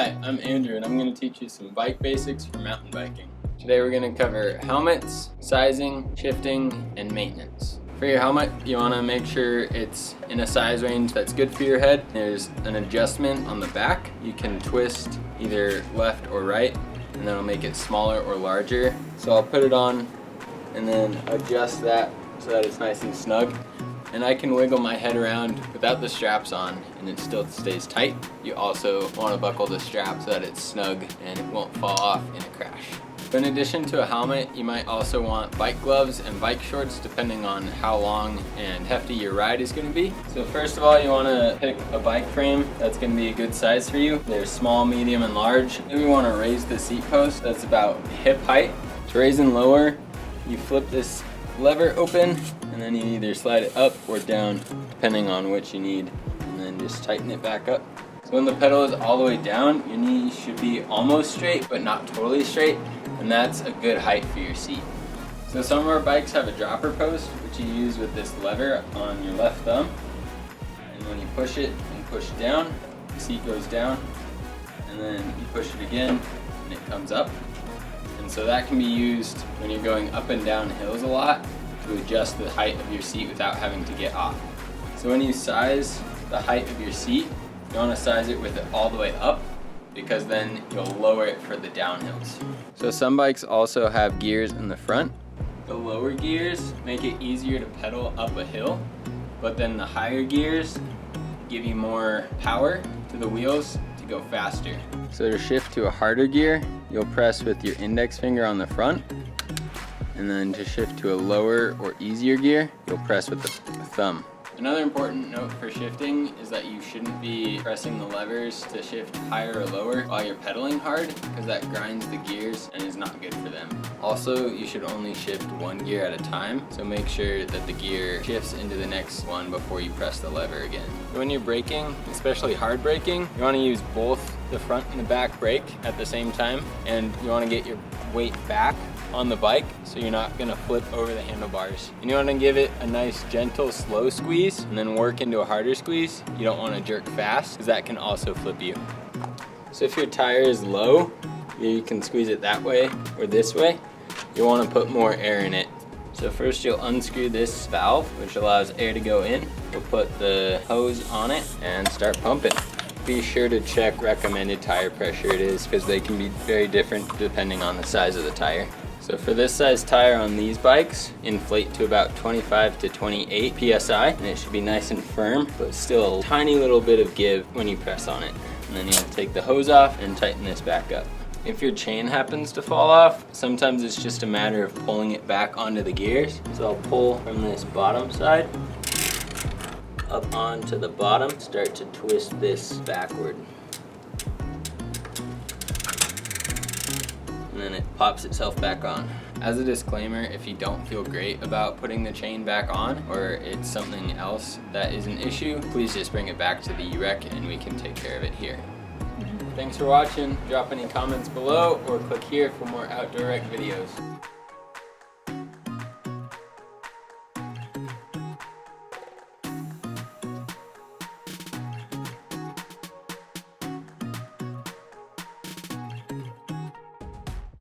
Hi, I'm Andrew and I'm going to teach you some bike basics for mountain biking. Today we're going to cover helmets, sizing, shifting, and maintenance. For your helmet, you want to make sure it's in a size range that's good for your head. There's an adjustment on the back. You can twist either left or right and that'll make it smaller or larger. So I'll put it on and then adjust that so that it's nice and snug. And I can wiggle my head around without the straps on and it still stays tight. You also want to buckle the strap so that it's snug and it won't fall off in a crash. In addition to a helmet, you might also want bike gloves and bike shorts depending on how long and hefty your ride is going to be. So first of all, you want to pick a bike frame that's going to be a good size for you. There's small, medium, and large. Then we want to raise the seat post that's about hip height. To raise and lower, you flip this lever open and then you either slide it up or down depending on what you need, and then just tighten it back up. So when the pedal is all the way down, your knee should be almost straight but not totally straight, and that's a good height for your seat. So some of our bikes have a dropper post which you use with this lever on your left thumb, and when you push it and push down, the seat goes down, and then you push it again and it comes up. And so that can be used when you're going up and down hills a lot to adjust the height of your seat without having to get off. So when you size the height of your seat, you want to size it with it all the way up because then you'll lower it for the downhills. So some bikes also have gears in the front. The lower gears make it easier to pedal up a hill, but then the higher gears give you more power to the wheels to go faster. So to shift to a harder gear, you'll press with your index finger on the front, and then to shift to a lower or easier gear, you'll press with the thumb. Another important note for shifting is that you shouldn't be pressing the levers to shift higher or lower while you're pedaling hard, because that grinds the gears and is not good for them. Also, you should only shift one gear at a time, so make sure that the gear shifts into the next one before you press the lever again. When you're braking, especially hard braking, you want to use both the front and the back brake at the same time, and you want to get your weight back on the bike so you're not going to flip over the handlebars. And you want to give it a nice gentle slow squeeze and then work into a harder squeeze. You don't want to jerk fast because that can also flip you. So if your tire is low, you can squeeze it that way or this way. You want to put more air in it. So first you'll unscrew this valve which allows air to go in. You'll put the hose on it and start pumping. Be sure to check recommended tire pressure it is because they can be very different depending on the size of the tire. So for this size tire on these bikes, inflate to about 25 to 28 psi, and it should be nice and firm, but still a tiny little bit of give when you press on it. And then you'll take the hose off and tighten this back up. If your chain happens to fall off, sometimes it's just a matter of pulling it back onto the gears. So I'll pull from this bottom side up onto the bottom, start to twist this backward. And then it pops itself back on. As a disclaimer, if you don't feel great about putting the chain back on, or it's something else that is an issue, please just bring it back to the U-Rec and we can take care of it here. Thanks for watching. Drop any comments below or click here for more outdoor rec videos.